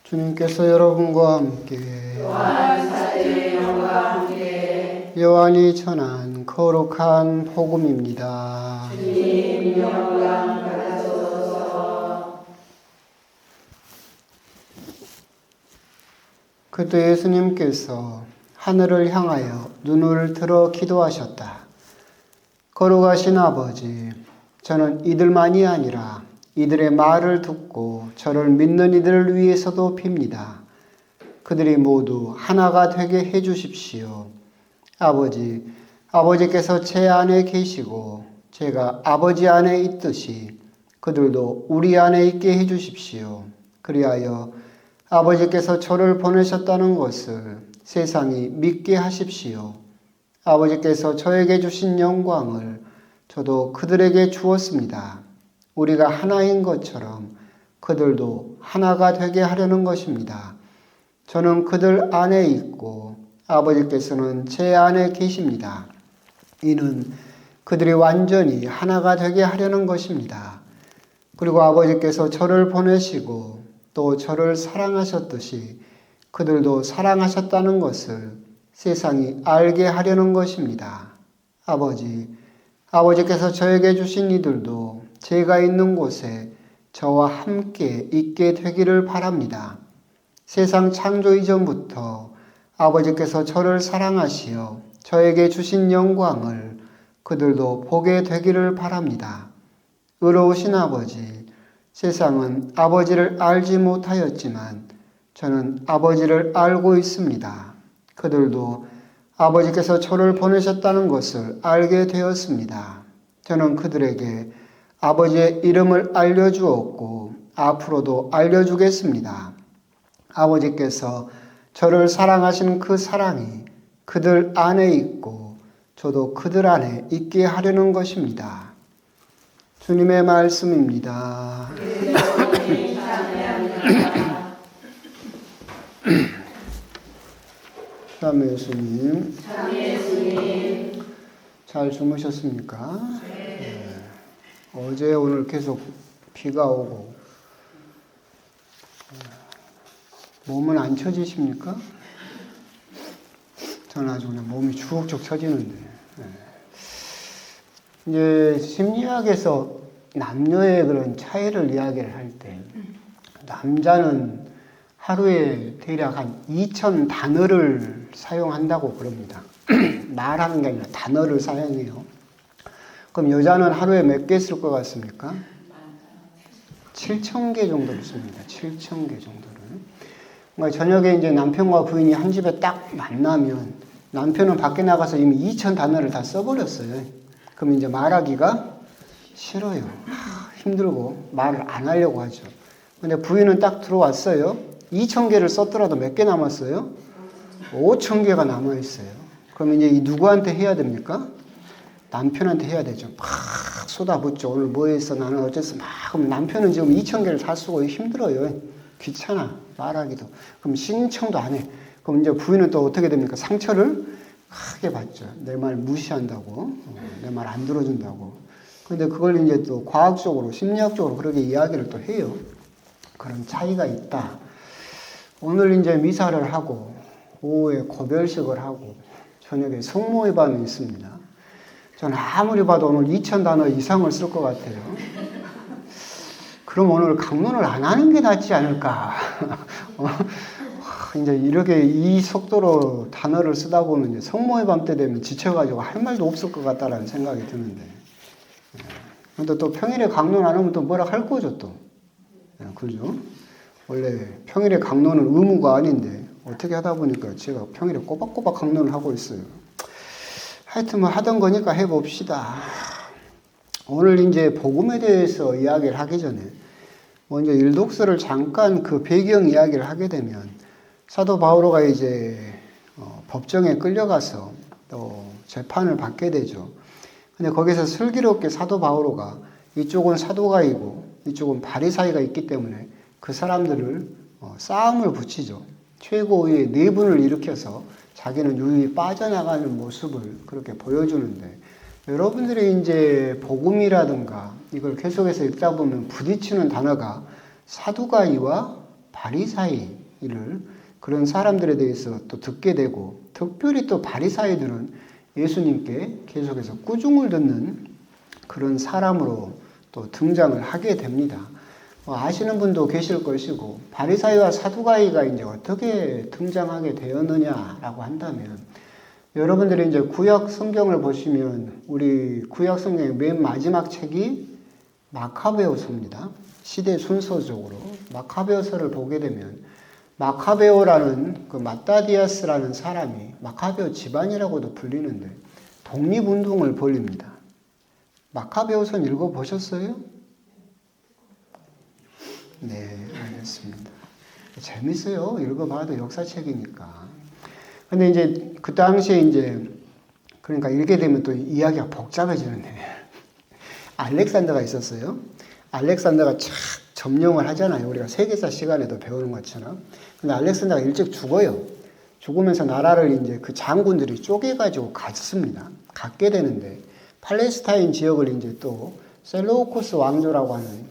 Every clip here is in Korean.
주님께서 여러분과 함께 또한 사제의 영과 함께 요한이 전한 거룩한 복음입니다. 주님 영광 받으소서. 그때 예수님께서 하늘을 향하여 눈을 들어 기도하셨다. 거룩하신 아버지, 저는 이들만이 아니라 이들의 말을 듣고 저를 믿는 이들을 위해서도 빕니다. 그들이 모두 하나가 되게 해 주십시오. 아버지께서 제 안에 계시고 제가 아버지 안에 있듯이 그들도 우리 안에 있게 해 주십시오. 그리하여 아버지께서 저를 보내셨다는 것을 세상이 믿게 하십시오. 아버지께서 저에게 주신 영광을 저도 그들에게 주었습니다. 우리가 하나인 것처럼 그들도 하나가 되게 하려는 것입니다. 저는 그들 안에 있고 아버지께서는 제 안에 계십니다. 이는 그들이 완전히 하나가 되게 하려는 것입니다. 그리고 아버지께서 저를 보내시고 또 저를 사랑하셨듯이 그들도 사랑하셨다는 것을 세상이 알게 하려는 것입니다. 아버지께서 저에게 주신 이들도 제가 있는 곳에 저와 함께 있게 되기를 바랍니다. 세상 창조 이전부터 아버지께서 저를 사랑하시어 저에게 주신 영광을 그들도 보게 되기를 바랍니다. 의로우신 아버지, 세상은 아버지를 알지 못하였지만 저는 아버지를 알고 있습니다. 그들도 아버지께서 저를 보내셨다는 것을 알게 되었습니다. 저는 그들에게 아버지의 이름을 알려주었고 앞으로도 알려주겠습니다. 아버지께서 저를 사랑하신 그 사랑이 그들 안에 있고 저도 그들 안에 있게 하려는 것입니다. 주님의 말씀입니다. 참여 예수님. 잘 주무셨습니까? 네. 어제 오늘 계속 비가 오고 몸은 안 처지십니까? 저는 아주 그냥 몸이 축축 처지는데. 이제 심리학에서 남녀의 그런 차이를 이야기를 할 때 남자는 하루에 대략 한 2,000 단어를 사용한다고 그럽니다. 말하는 게 아니라 단어를 사용해요. 그럼 여자는 하루에 몇 개 쓸 것 같습니까? 7,000개 정도를 씁니다. 7,000개 정도를. 그러니까 저녁에 이제 남편과 부인이 한 집에 딱 만나면 남편은 밖에 나가서 이미 2,000 단어를 다 써버렸어요. 그럼 이제 말하기가 싫어요. 힘들고 말을 안 하려고 하죠. 근데 부인은 딱 들어왔어요. 2,000개를 썼더라도 몇 개 남았어요? 5,000개가 남아있어요. 그럼 이제 이 누구한테 해야 됩니까? 남편한테 해야 되죠. 막 쏟아붓죠. 오늘 뭐 했어? 나는 어쨌어? 막. 그럼 남편은 지금 2,000개를 다 쓰고 힘들어요. 귀찮아. 말하기도. 그럼 신청도 안 해. 그럼 이제 부인은 또 어떻게 됩니까? 상처를 크게 받죠. 내 말 무시한다고. 내 말 안 들어준다고. 근데 그걸 이제 또 과학적으로, 심리학적으로 그렇게 이야기를 또 해요. 그런 차이가 있다. 오늘 이제 미사를 하고, 오후에 고별식을 하고, 저녁에 성모회반이 있습니다. 저는 아무리 봐도 오늘 2,000 단어 이상을 쓸 것 같아요. 그럼 오늘 강론을 안 하는 게 낫지 않을까. 이제 이렇게 이 속도로 단어를 쓰다 보면 이제 성모회반 때 되면 지쳐가지고 할 말도 없을 것 같다라는 생각이 드는데. 근데 또 평일에 강론 안 하면 또 뭐라 할 거죠, 또. 그죠? 원래 평일에 강론은 의무가 아닌데 어떻게 하다 보니까 제가 평일에 꼬박꼬박 강론을 하고 있어요. 하여튼 뭐 하던 거니까 해봅시다. 오늘 이제 복음에 대해서 이야기를 하기 전에 먼저 일독서를 잠깐 그 배경 이야기를 하게 되면 사도 바오로가 이제 법정에 끌려가서 또 재판을 받게 되죠. 근데 거기서 슬기롭게 사도 바오로가 이쪽은 사도가이고 이쪽은 바리사이가 있기 때문에 그 사람들을 싸움을 붙이죠. 최고의 내분을 일으켜서 자기는 유유히 빠져나가는 모습을 그렇게 보여주는데, 여러분들이 이제 복음이라든가 이걸 계속해서 읽다 보면 부딪히는 단어가 사두가이와 바리사이를 그런 사람들에 대해서 또 듣게 되고 특별히 또 바리사이들은 예수님께 계속해서 꾸중을 듣는 그런 사람으로 또 등장을 하게 됩니다. 아시는 분도 계실 것이고 바리사이와 사두가이가 이제 어떻게 등장하게 되었느냐라고 한다면 여러분들이 이제 구약 성경을 보시면 우리 구약 성경의 맨 마지막 책이 마카베오서입니다. 시대 순서적으로 마카베오서를 보게 되면 마카베오라는 그 마따디아스라는 사람이 마카베오 집안이라고도 불리는데 독립운동을 벌립니다. 마카베오서는 읽어보셨어요? 네, 알겠습니다. 재밌어요. 읽어봐도 역사책이니까. 근데 이제 그 당시에 이제 그러니까 읽게 되면 또 이야기가 복잡해지는데 알렉산더가 있었어요. 알렉산더가 착 점령을 하잖아요. 우리가 세계사 시간에도 배우는 것처럼. 근데 알렉산더가 일찍 죽어요. 죽으면서 나라를 이제 그 장군들이 쪼개가지고 갔습니다. 갖게 되는데 팔레스타인 지역을 이제 또 셀로우코스 왕조라고 하는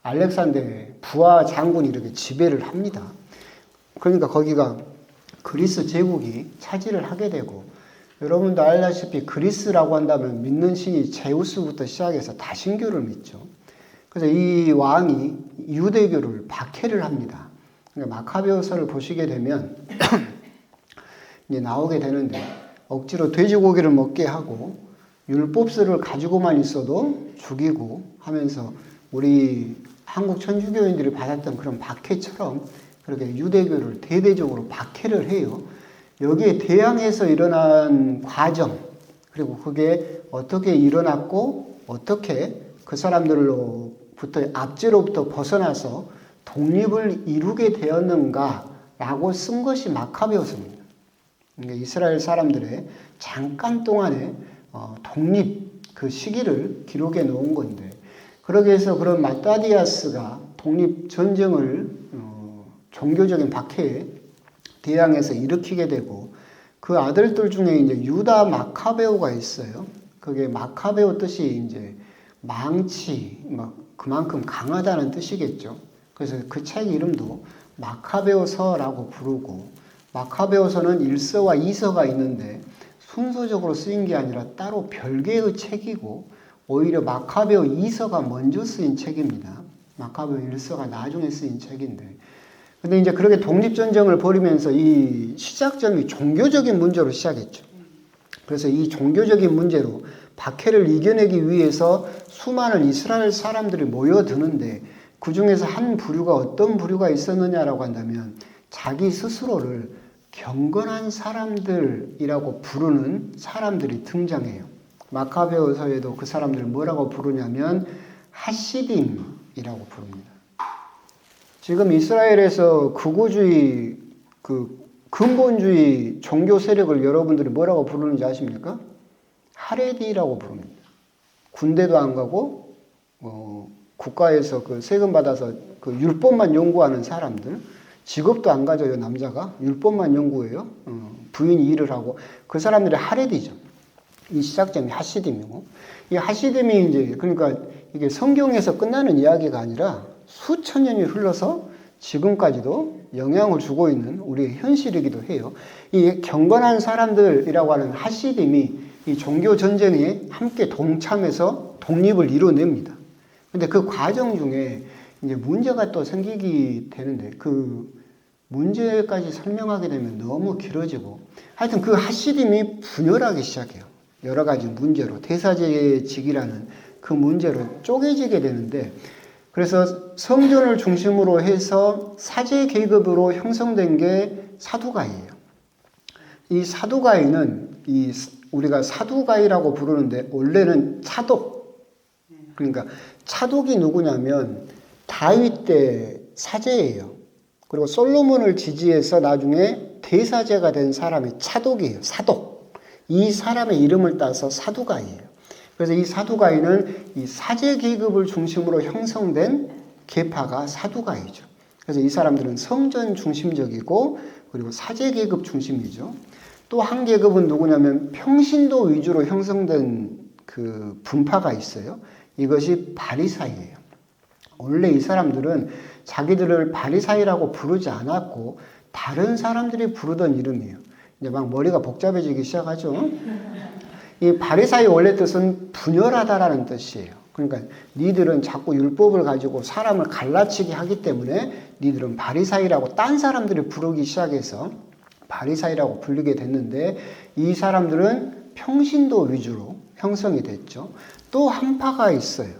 알렉산더의 부하 장군이 이렇게 지배를 합니다. 그러니까 거기가 그리스 제국이 차지를 하게 되고 여러분도 알다시피 그리스라고 한다면 믿는 신이 제우스부터 시작해서 다신교를 믿죠. 그래서 이 왕이 유대교를 박해를 합니다. 그러니까 마카베오서를 보시게 되면 이제 나오게 되는데 억지로 돼지고기를 먹게 하고 율법서를 가지고만 있어도 죽이고 하면서 우리 한국 천주교인들이 받았던 그런 박해처럼 그렇게 유대교를 대대적으로 박해를 해요. 여기에 대항해서 일어난 과정, 그리고 그게 어떻게 일어났고 어떻게 그 사람들로부터 압제로부터 벗어나서 독립을 이루게 되었는가라고 쓴 것이 마카베오서입니다. 그러니까 이스라엘 사람들의 잠깐 동안의 독립 그 시기를 기록해 놓은 건데 그러기 위해서 그런 마따디아스가 독립전쟁을 종교적인 박해에 대항해서 일으키게 되고 그 아들들 중에 이제 유다 마카베오가 있어요. 그게 마카베오 뜻이 이제 망치, 그만큼 강하다는 뜻이겠죠. 그래서 그 책 이름도 마카베오서라고 부르고 마카베오서는 1서와 2서가 있는데 순서적으로 쓰인 게 아니라 따로 별개의 책이고 오히려 마카베오 2서가 먼저 쓰인 책입니다. 마카베오 1서가 나중에 쓰인 책인데 근데 이제 그렇게 독립전쟁을 벌이면서 이 시작점이 종교적인 문제로 시작했죠. 그래서 이 종교적인 문제로 박해를 이겨내기 위해서 수많은 이스라엘 사람들이 모여드는데 그 중에서 한 부류가 어떤 부류가 있었느냐라고 한다면 자기 스스로를 경건한 사람들이라고 부르는 사람들이 등장해요. 마카베오서에도 그 사람들을 뭐라고 부르냐면 하시딤이라고 부릅니다. 지금 이스라엘에서 극우주의, 근본주의 종교 세력을 여러분들이 뭐라고 부르는지 아십니까? 하레디라고 부릅니다. 군대도 안 가고, 국가에서 그 세금 받아서 그 율법만 연구하는 사람들, 직업도 안 가져요, 남자가. 율법만 연구해요. 부인이 일을 하고. 그 사람들이 하레디죠. 이 시작점이 하시딤이고. 이 하시딤이 이제, 그러니까 이게 성경에서 끝나는 이야기가 아니라 수천 년이 흘러서 지금까지도 영향을 주고 있는 우리의 현실이기도 해요. 이 경건한 사람들이라고 하는 하시딤이 이 종교 전쟁에 함께 동참해서 독립을 이뤄냅니다. 근데 그 과정 중에 이제 문제가 또 생기게 되는데 그 문제까지 설명하게 되면 너무 길어지고 하여튼 그 하시딤이 분열하기 시작해요. 여러 가지 문제로 대사제직이라는 그 문제로 쪼개지게 되는데 그래서 성전을 중심으로 해서 사제 계급으로 형성된 게 사두가이예요. 이 사두가이는 우리가 사두가이라고 부르는데 원래는 차독. 그러니까 차독이 누구냐면 다윗 때 사제예요. 그리고 솔로몬을 지지해서 나중에 대사제가 된 사람이 차독이에요. 사독. 이 사람의 이름을 따서 사두가이예요. 그래서 이 사두가이는 이 사제 계급을 중심으로 형성된 계파가 사두가이죠. 그래서 이 사람들은 성전 중심적이고 그리고 사제 계급 중심이죠. 또 한 계급은 누구냐면 평신도 위주로 형성된 그 분파가 있어요. 이것이 바리사이예요. 원래 이 사람들은 자기들을 바리사이라고 부르지 않았고 다른 사람들이 부르던 이름이에요. 이제 막 머리가 복잡해지기 시작하죠. 이 바리사이 원래 뜻은 분열하다라는 뜻이에요. 그러니까 니들은 자꾸 율법을 가지고 사람을 갈라치게 하기 때문에 니들은 바리사이라고 딴 사람들이 부르기 시작해서 바리사이라고 불리게 됐는데 이 사람들은 평신도 위주로 형성이 됐죠. 또 한 파가 있어요.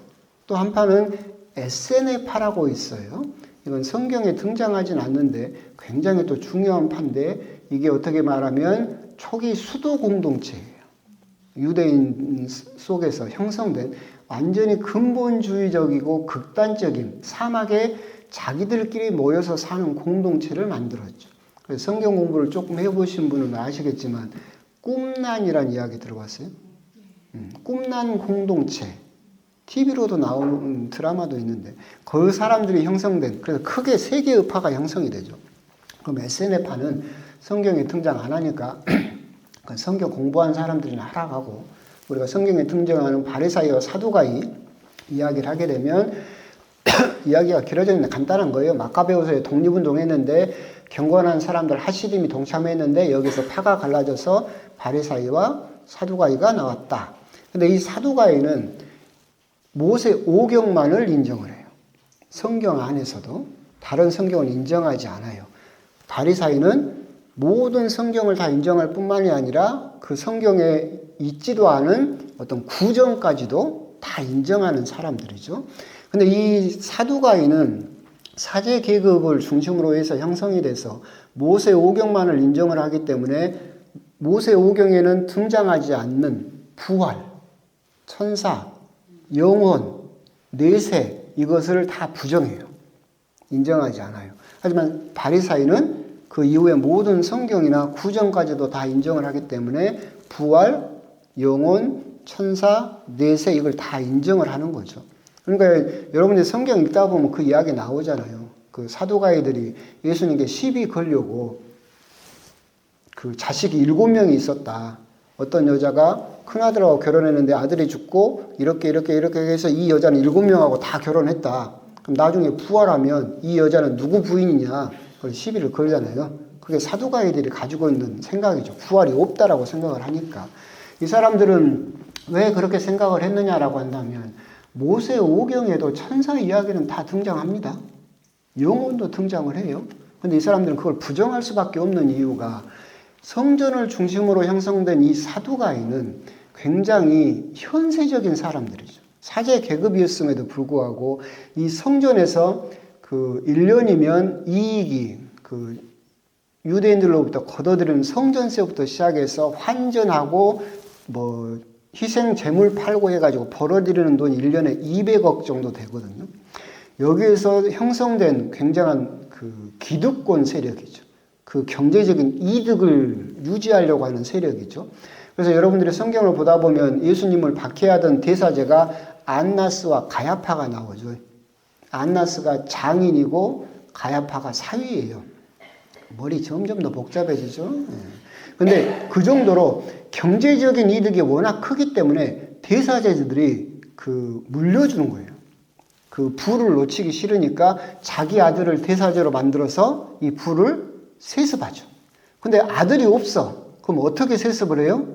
또 한 파는 에세네파라고 있어요. 이건 성경에 등장하진 않는데 굉장히 또 중요한 파인데 이게 어떻게 말하면 초기 수도 공동체예요. 유대인 속에서 형성된 완전히 근본주의적이고 극단적인 사막에 자기들끼리 모여서 사는 공동체를 만들었죠. 그래서 성경 공부를 조금 해보신 분은 아시겠지만 꿈난이라는 이야기 들어봤어요? 꿈난 공동체. TV로도 나오는 드라마도 있는데 그 사람들이 형성된 그래서 크게 세 개의 파가 형성이 되죠. 그럼 SNF파는 성경에 등장 안 하니까 성경 공부한 사람들이나 하락하고 우리가 성경에 등장하는 바리사이와 사두가이 이야기를 하게 되면 이야기가 길어져 있는데 간단한 거예요. 마카베오서에 독립운동했는데 경건한 사람들 하시림이 동참했는데 여기서 파가 갈라져서 바리사이와 사두가이가 나왔다. 근데 이 사두가이는 모세 오경만을 인정을 해요. 성경 안에서도 다른 성경은 인정하지 않아요. 바리사이는 모든 성경을 다 인정할 뿐만이 아니라 그 성경에 있지도 않은 어떤 구정까지도 다 인정하는 사람들이죠. 근데 이 사두가이는 사제 계급을 중심으로 해서 형성이 돼서 모세 오경만을 인정을 하기 때문에 모세 오경에는 등장하지 않는 부활, 천사, 영혼, 내세 이것을 다 부정해요. 인정하지 않아요. 하지만 바리사이는 그 이후에 모든 성경이나 구정까지도 다 인정을 하기 때문에 부활, 영혼, 천사, 내세 이걸 다 인정을 하는 거죠. 그러니까 여러분들이 성경 읽다 보면 그 이야기 나오잖아요. 그 사두가이들이 예수님께 시비 걸려고 그 자식이 7명이 있었다. 어떤 여자가 큰아들하고 결혼했는데 아들이 죽고 이렇게 해서 이 여자는 7명하고 다 결혼했다. 그럼 나중에 부활하면 이 여자는 누구 부인이냐? 그걸 시비를 걸잖아요. 그게 사두가이들이 가지고 있는 생각이죠. 부활이 없다라고 생각을 하니까. 이 사람들은 왜 그렇게 생각을 했느냐라고 한다면 모세 오경에도 천사 이야기는 다 등장합니다. 영혼도 등장을 해요. 근데 이 사람들은 그걸 부정할 수밖에 없는 이유가 성전을 중심으로 형성된 이 사두가이는 굉장히 현세적인 사람들이죠. 사제 계급이었음에도 불구하고 이 성전에서 그 1년이면 이익이 그 유대인들로부터 걷어들이는 성전세부터 시작해서 환전하고 뭐 희생 제물 팔고 해가지고 벌어들이는 돈이 1년에 200억 정도 되거든요. 여기에서 형성된 굉장한 그 기득권 세력이죠. 그 경제적인 이득을 유지하려고 하는 세력이죠. 그래서 여러분들이 성경을 보다 보면 예수님을 박해하던 대사제가 안나스와 가야파가 나오죠. 안나스가 장인이고 가야파가 사위예요. 머리 점점 더 복잡해지죠. 근데 그 정도로 경제적인 이득이 워낙 크기 때문에 대사제들이 그 물려주는 거예요. 그 부를 놓치기 싫으니까 자기 아들을 대사제로 만들어서 이 부를 세습하죠. 근데 아들이 없어. 그럼 어떻게 세습을 해요?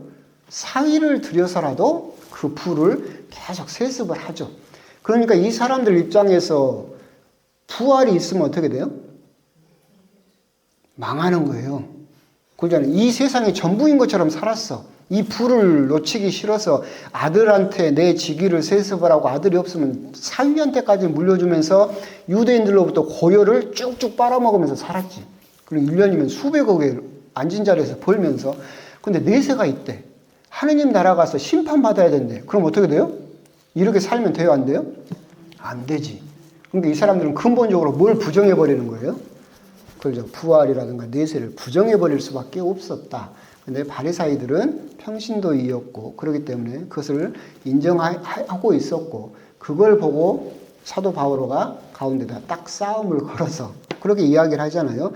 사위를 들여서라도 그 부를 계속 세습을 하죠. 그러니까 이 사람들 입장에서 부활이 있으면 어떻게 돼요? 망하는 거예요. 그러잖아요. 이 세상이 전부인 것처럼 살았어. 이 부를 놓치기 싫어서 아들한테 내 직위를 세습을 하고 아들이 없으면 사위한테까지 물려주면서 유대인들로부터 고혈을 쭉쭉 빨아먹으면서 살았지. 그리고 1년이면 수백억에 앉은 자리에서 벌면서. 근데 내세가 있대. 하느님 나라 가서 심판받아야 된대. 그럼 어떻게 돼요? 이렇게 살면 돼요? 안 돼요? 안 되지. 그러니까 이 사람들은 근본적으로 뭘 부정해버리는 거예요? 그죠. 부활이라든가 내세를 부정해버릴 수밖에 없었다. 근데 바리사이들은 평신도이었고 그렇기 때문에 그것을 인정하고 있었고 그걸 보고 사도 바오로가 가운데다 딱 싸움을 걸어서 그렇게 이야기를 하잖아요.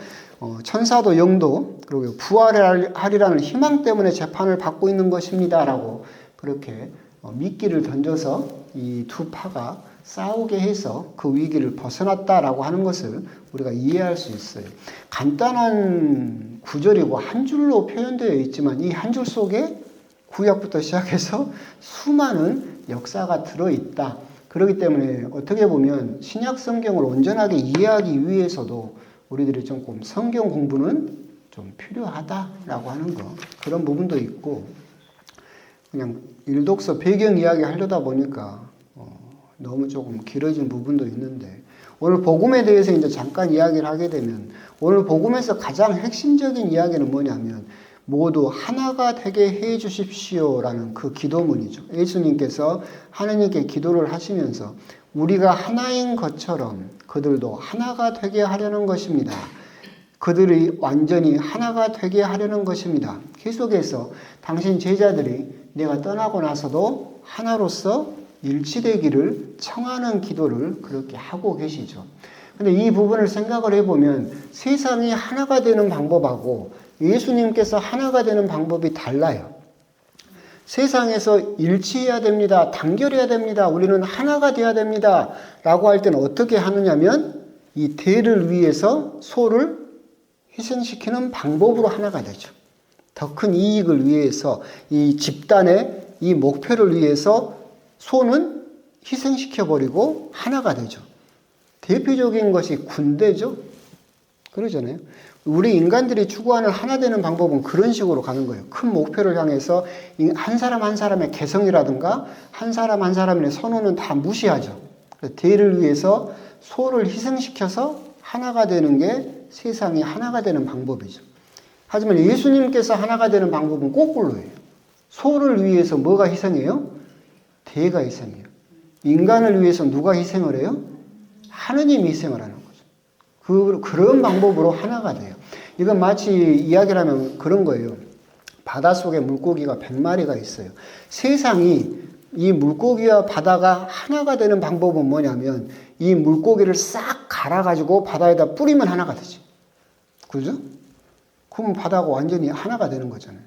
천사도 영도 그리고 부활하리라는 희망 때문에 재판을 받고 있는 것입니다라고 그렇게 미끼를 던져서 이 두 파가 싸우게 해서 그 위기를 벗어났다라고 하는 것을 우리가 이해할 수 있어요. 간단한 구절이고 한 줄로 표현되어 있지만 이 한 줄 속에 구약부터 시작해서 수많은 역사가 들어있다. 그렇기 때문에 어떻게 보면 신약 성경을 온전하게 이해하기 위해서도 우리들이 조금 성경 공부는 좀 필요하다라고 하는 거, 그런 부분도 있고, 그냥 일독서 배경 이야기 하려다 보니까 너무 조금 길어진 부분도 있는데, 오늘 복음에 대해서 이제 잠깐 이야기를 하게 되면, 오늘 복음에서 가장 핵심적인 이야기는 뭐냐면 모두 하나가 되게 해 주십시오라는 그 기도문이죠. 예수님께서 하나님께 기도를 하시면서 우리가 하나인 것처럼 그들도 하나가 되게 하려는 것입니다. 그들이 완전히 하나가 되게 하려는 것입니다. 계속해서 당신 제자들이 내가 떠나고 나서도 하나로서 일치되기를 청하는 기도를 그렇게 하고 계시죠. 근데 이 부분을 생각을 해보면 세상이 하나가 되는 방법하고 예수님께서 하나가 되는 방법이 달라요. 세상에서 일치해야 됩니다. 단결해야 됩니다. 우리는 하나가 돼야 됩니다. 라고 할 때는 어떻게 하느냐면 이 대를 위해서 소를 희생시키는 방법으로 하나가 되죠. 더 큰 이익을 위해서 이 집단의 이 목표를 위해서 소는 희생시켜버리고 하나가 되죠. 대표적인 것이 군대죠. 그러잖아요. 우리 인간들이 추구하는 하나 되는 방법은 그런 식으로 가는 거예요. 큰 목표를 향해서 한 사람 한 사람의 개성이라든가 한 사람 한 사람의 선호는 다 무시하죠. 대를 위해서 소를 희생시켜서 하나가 되는 게 세상이 하나가 되는 방법이죠. 하지만 예수님께서 하나가 되는 방법은 거꾸로예요. 소를 위해서 뭐가 희생해요? 대가 희생해요. 인간을 위해서 누가 희생을 해요? 하느님이 희생을 하는 거죠. 그런 방법으로 하나가 돼요. 이건 마치 이야기를 하면 그런 거예요. 바닷속에 물고기가 100마리가 있어요. 세상이 이 물고기와 바다가 하나가 되는 방법은 뭐냐면 이 물고기를 싹 갈아가지고 바다에다 뿌리면 하나가 되지. 그죠? 그러면 바다가 완전히 하나가 되는 거잖아요.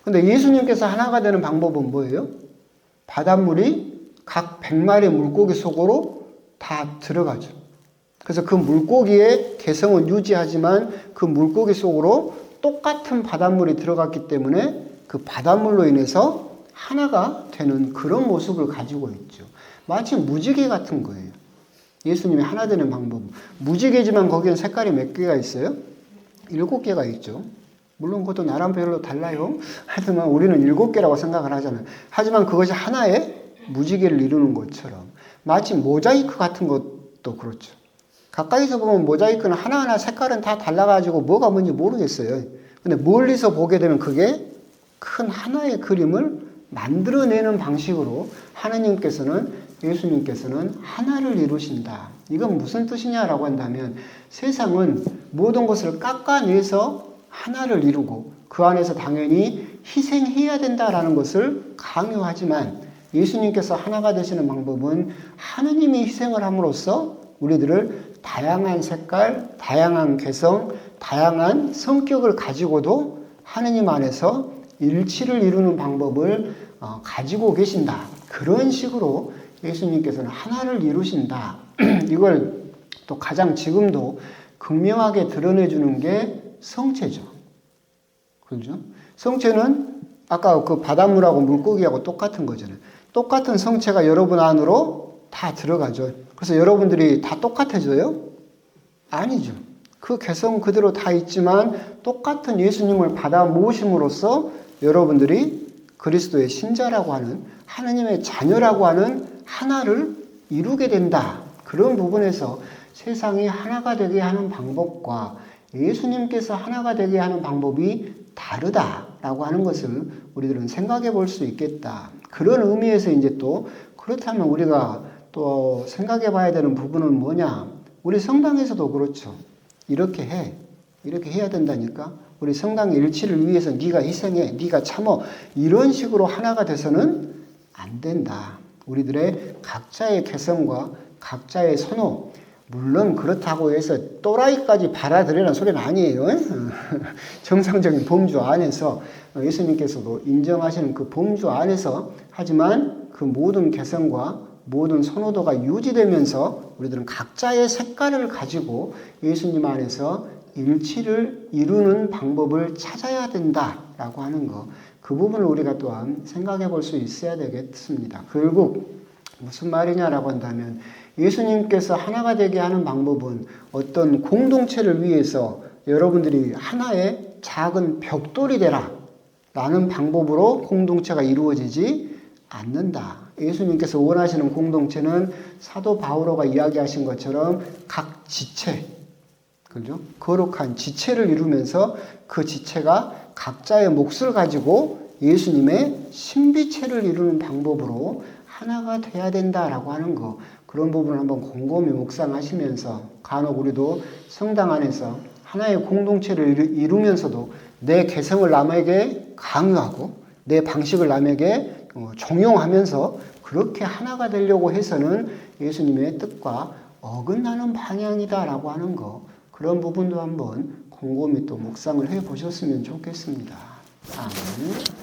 근데 예수님께서 하나가 되는 방법은 뭐예요? 바닷물이 각 100마리 물고기 속으로 다 들어가죠. 그래서 그 물고기의 개성은 유지하지만 그 물고기 속으로 똑같은 바닷물이 들어갔기 때문에 그 바닷물로 인해서 하나가 되는 그런 모습을 가지고 있죠. 마치 무지개 같은 거예요. 예수님이 하나 되는 방법. 무지개지만 거기엔 색깔이 몇 개가 있어요? 7개가 있죠. 물론 그것도 나름대로 달라요. 하지만 우리는 7개라고 생각을 하잖아요. 하지만 그것이 하나의 무지개를 이루는 것처럼 마치 모자이크 같은 것도 그렇죠. 가까이서 보면 모자이크는 하나하나 색깔은 다 달라가지고 뭐가 뭔지 모르겠어요. 근데 멀리서 보게 되면 그게 큰 하나의 그림을 만들어내는 방식으로 예수님께서는 하나를 이루신다. 이건 무슨 뜻이냐라고 한다면 세상은 모든 것을 깎아내서 하나를 이루고 그 안에서 당연히 희생해야 된다라는 것을 강요하지만 예수님께서 하나가 되시는 방법은 하느님이 희생을 함으로써 우리들을 다양한 색깔, 다양한 개성, 다양한 성격을 가지고도 하느님 안에서 일치를 이루는 방법을 가지고 계신다. 그런 식으로 예수님께서는 하나를 이루신다. 이걸 또 가장 지금도 극명하게 드러내주는 게 성체죠. 그렇죠? 성체는 아까 그 바닷물하고 물고기하고 똑같은 거잖아요. 똑같은 성체가 여러분 안으로 다 들어가죠. 그래서 여러분들이 다 똑같아져요? 아니죠. 그 개성 그대로 다 있지만 똑같은 예수님을 받아 모심으로써 여러분들이 그리스도의 신자라고 하는 하나님의 자녀라고 하는 하나를 이루게 된다. 그런 부분에서 세상이 하나가 되게 하는 방법과 예수님께서 하나가 되게 하는 방법이 다르다라고 하는 것을 우리들은 생각해 볼 수 있겠다. 그런 의미에서 이제 또 그렇다면 우리가 또 생각해 봐야 되는 부분은 뭐냐? 우리 성당에서도 그렇죠. 이렇게 해야 된다니까. 우리 성당의 일치를 위해서 네가 희생해, 네가 참어. 이런 식으로 하나가 돼서는 안 된다. 우리들의 각자의 개성과 각자의 선호. 물론 그렇다고 해서 또라이까지 받아들이라는 소리는 아니에요. 정상적인 범주 안에서 예수님께서도 인정하시는 그 범주 안에서 하지만 그 모든 개성과 모든 선호도가 유지되면서 우리들은 각자의 색깔을 가지고 예수님 안에서 일치를 이루는 방법을 찾아야 된다라고 하는 거. 그 부분을 우리가 또한 생각해 볼 수 있어야 되겠습니다. 결국 무슨 말이냐라고 한다면 예수님께서 하나가 되게 하는 방법은 어떤 공동체를 위해서 여러분들이 하나의 작은 벽돌이 되라 라는 방법으로 공동체가 이루어지지 않는다. 예수님께서 원하시는 공동체는 사도 바오로가 이야기하신 것처럼 각 지체, 그죠? 거룩한 지체를 이루면서 그 지체가 각자의 몫을 가지고 예수님의 신비체를 이루는 방법으로 하나가 돼야 된다라고 하는 거. 그런 부분을 한번 곰곰이 묵상하시면서 간혹 우리도 성당 안에서 하나의 공동체를 이루면서도 내 개성을 남에게 강요하고 내 방식을 남에게 종용하면서 그렇게 하나가 되려고 해서는 예수님의 뜻과 어긋나는 방향이다라고 하는 거. 그런 부분도 한번 곰곰이 또 묵상을 해 보셨으면 좋겠습니다. 아멘.